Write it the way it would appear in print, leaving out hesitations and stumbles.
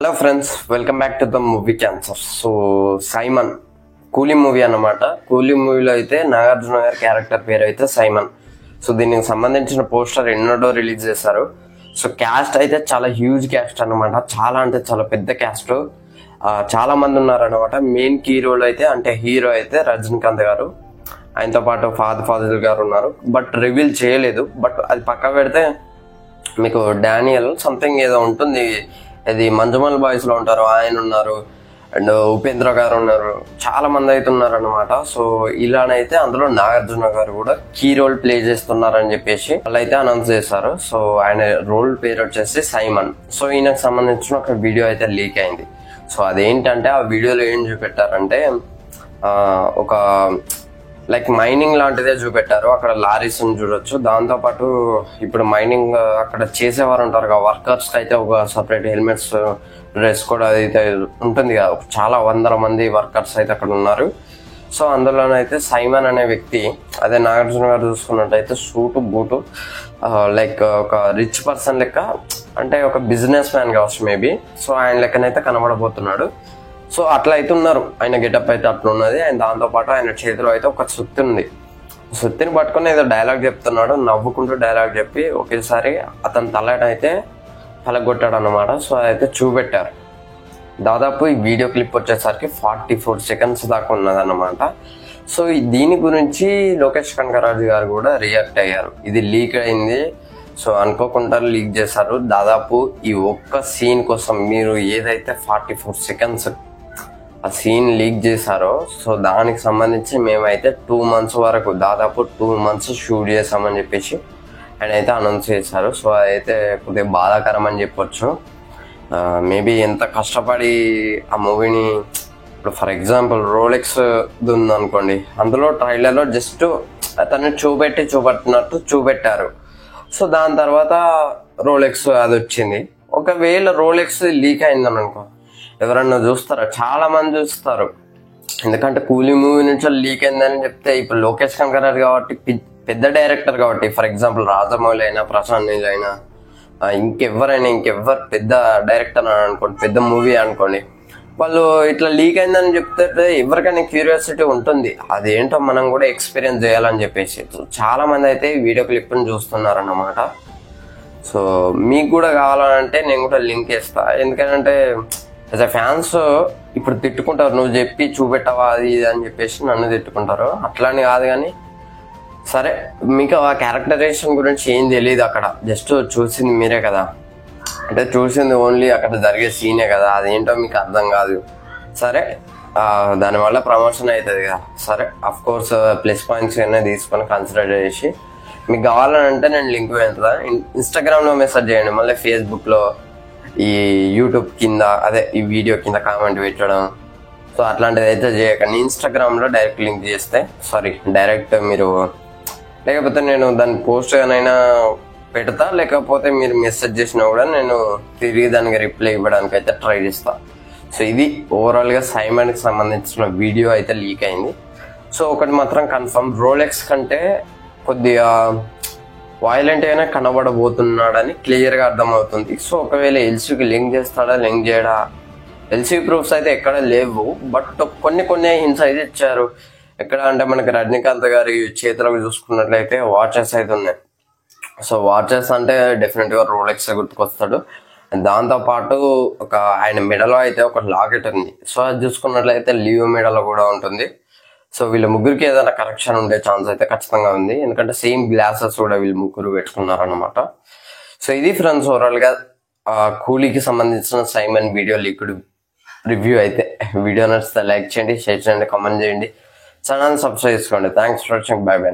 Hello friends, welcome back to the movie cancer. So Simon కూలీ movie అన్నమాట. కూలీ మూవీలో అయితే నాగార్జున గారి క్యారెక్టర్ పేరు అయితే సైమన్. సో దీనికి సంబంధించిన పోస్టర్ ఎన్నడో రిలీజ్ చేశారు. సో క్యాస్ట్ అయితే చాలా హ్యూజ్ క్యాస్ట్ అనమాట. చాలా అంటే చాలా పెద్ద క్యాస్ట్. చాలా మంది ఉన్నారనమాట. మెయిన్ కీ రోల్ అయితే అంటే హీరో అయితే రజనీకాంత్ గారు, ఆయనతో పాటు ఫాజిల్ గారు ఉన్నారు. బట్ రివీల్ చేయలేదు. బట్ అది పక్క పెడితే మీకు డానియల్ సంథింగ్ ఏదో ఉంటుంది, ఇది మంజుమల్ బాయ్స్ లో ఉంటారు, ఆయన ఉన్నారు, అండ్ ఉపేంద్ర గారు ఉన్నారు, చాలా మంది అయితే ఉన్నారు అనమాట. సో ఇలానైతే అందులో నాగార్జున గారు కూడా కీ రోల్ ప్లే చేస్తున్నారని చెప్పేసి వాళ్ళైతే అనౌన్స్ చేశారు. సో ఆయన రోల్ పేరు వచ్చేసి సైమన్. సో ఈయనకు సంబంధించిన ఒక వీడియో అయితే లీక్ అయింది. సో అదేంటంటే ఆ వీడియోలో ఏం చూపెట్టారంటే ఒక లైక్ మైనింగ్ లాంటిదే చూపెట్టారు. అక్కడ లారీస్ చూడొచ్చు. దాంతో పాటు ఇప్పుడు మైనింగ్ అక్కడ చేసేవారు ఉంటారు కదా, వర్కర్స్ అయితే ఒక సపరేట్ హెల్మెట్స్, డ్రెస్ కూడా అయితే ఉంటుంది కదా. చాలా వందల మంది వర్కర్స్ అయితే అక్కడ ఉన్నారు. సో అందులోనైతే సైమన్ అనే వ్యక్తి, అదే నాగార్జున గారు చూసుకున్నట్టయితే సూటు బూటు, లైక్ ఒక రిచ్ పర్సన్ లెక్క, అంటే ఒక బిజినెస్ మ్యాన్ కావచ్చు మేబీ. సో ఆయన లెక్కనైతే కనబడబోతున్నాడు. సో అట్లా అయితే ఉన్నారు. ఆయన గెటప్ అయితే అట్లా ఉన్నది. ఆయన దాంతోపాటు ఆయన చేతిలో అయితే ఒక సుత్తి ఉంది. సుత్తిని పట్టుకుని ఏదో డైలాగ్ చెప్తున్నాడు. నవ్వుకుంటూ డైలాగ్ చెప్పి ఒకేసారి అతని తలనైతే పలగొట్టాడు అనమాట. సో అదైతే చూపెట్టారు. దాదాపు ఈ వీడియో క్లిప్ వచ్చేసరికి 44 seconds దాకా ఉన్నదన్నమాట. సో దీని గురించి లోకేష్ కనగరాజు గారు కూడా రియాక్ట్ అయ్యారు. ఇది లీక్ అయింది, సో అనుకోకుండా లీక్ చేశారు. దాదాపు ఈ ఒక్క సీన్ కోసం మీరు ఏదైతే 44 seconds ఆ సీన్ లీక్ చేశారో, సో దానికి సంబంధించి మేమైతే 2 months వరకు, దాదాపు 2 months షూట్ చేసామని చెప్పేసి ఆయన అయితే అనౌన్స్ చేశారు. సో అదైతే కొద్దిగా బాధాకరం అని చెప్పొచ్చు. మేబీ ఎంత కష్టపడి ఆ మూవీని, ఇప్పుడు ఫర్ ఎగ్జాంపుల్ రోలెక్స్ ఉందనుకోండి, అందులో ట్రైలర్లో జస్ట్ అతన్ని చూపెట్టినట్టు చూపెట్టారు. సో దాని తర్వాత రోలెక్స్ అది వచ్చింది. ఒకవేళ రోలెక్స్ లీక్ అయిందని అనుకో, ఎవరన్నా చూస్తారా? చాలా మంది చూస్తారు. ఎందుకంటే కూలీ మూవీ నుంచి లీక్ అయిందని చెప్తే, ఇప్పుడు లోకేష్ కనగరాజు కాబట్టి పెద్ద డైరెక్టర్ కాబట్టి, ఫర్ ఎగ్జాంపుల్ రాజమౌళి అయినా, ప్రశాంత్ నీల్ అయినా, ఇంకెవ్వరు పెద్ద డైరెక్టర్ అని అనుకోండి, పెద్ద మూవీ అనుకోండి, వాళ్ళు ఇట్లా లీక్ అయిందని చెప్తే ఎవరికైనా క్యూరియాసిటీ ఉంటుంది, అదేంటో మనం కూడా ఎక్స్పీరియన్స్ చేయాలని చెప్పేసి. చాలా మంది అయితే ఈ వీడియో క్లిప్ని చూస్తున్నారన్నమాట. సో మీకు కూడా కావాలంటే నేను కూడా లింక్ ఇస్తా. ఎందుకంటే యాజ్ అ ఫ్యాన్స్ ఇప్పుడు తిట్టుకుంటారు, నువ్వు చెప్పి చూపెట్టవా అది ఇది అని చెప్పేసి నన్ను తిట్టుకుంటారు. అట్లాని కాదు, కానీ సరే, మీకు ఆ క్యారెక్టరైజేషన్ గురించి ఏం తెలియదు. అక్కడ జస్ట్ చూసింది మీరే కదా, అంటే చూసింది ఓన్లీ అక్కడ జరిగే సీనే కదా, అదేంటో మీకు అర్థం కాదు. సరే, దానివల్ల ప్రమోషన్ అవుతుంది కదా. సరే, అఫ్ కోర్స్ ప్లస్ పాయింట్స్ అయినా తీసుకొని కన్సిడర్ చేసి మీకు కావాలంటే నేను లింక్ పెడతా. ఇన్స్టాగ్రామ్లో మెసేజ్ చేయండి, మళ్ళీ ఫేస్బుక్లో, ఈ యూట్యూబ్ కింద, అదే ఈ వీడియో కింద కామెంట్ పెట్టడం. సో అట్లాంటిది అయితే చేయకండి. ఇన్స్టాగ్రామ్లో డైరెక్ట్ లింక్ చేస్తే, సారీ డైరెక్ట్ మీరు, లేకపోతే నేను దాన్ని పోస్ట్గానైనా పెడతా, లేకపోతే మీరు మెసేజ్ చేసినా కూడా నేను తిరిగి దానికి రిప్లై ఇవ్వడానికి అయితే ట్రై చేస్తా. సో ఇది ఓవరాల్గా సైమన్కి సంబంధించిన వీడియో అయితే లీక్ అయింది. సో ఒకటి మాత్రం కన్ఫర్మ్, రోలెక్స్ కంటే కొద్దిగా వైలెంట్ అయినా కనబడబోతున్నాడని క్లియర్గా అర్థమవుతుంది. సో ఒకవేళ ఎల్సీకి లింక్ చేస్తాడా, లింక్ చేయడా, ఎల్సీ ప్రూఫ్స్ అయితే ఎక్కడ లేవు. బట్ కొన్ని హింట్స్ అయితే ఇచ్చారు. ఎక్కడ అంటే మనకి రజనీకాంత్ గారి చేతులకు చూసుకున్నట్లయితే వాచెస్ అయితే ఉన్నాయి. సో వాచెస్ అంటే డెఫినెట్గా రోలెక్స్ గుర్తుకొస్తాడు. దాంతోపాటు ఒక ఆయన మెడలో అయితే ఒక లాకెట్ ఉంది. సో అది చూసుకున్నట్లయితే లియో మెడలో కూడా ఉంటుంది. సో వీళ్ళ ముగ్గురికి ఏదైనా కరెక్షన్ ఉండే ఛాన్స్ అయితే ఖచ్చితంగా ఉంది. ఎందుకంటే సేమ్ గ్లాసెస్ కూడా వీళ్ళు ముగ్గురు పెట్టుకున్నారనమాట. సో ఇది ఫ్రెండ్స్ ఓవరాల్గా కూలీకి సంబంధించిన సైమన్ వీడియో లీక్డ్ రివ్యూ అయితే. వీడియో నచ్చితే లైక్ చేయండి, షేర్ చేయండి, కామెంట్ చేయండి, ఛానల్ సబ్స్క్రైబ్ చేసుకోండి. Thanks for watching. By by.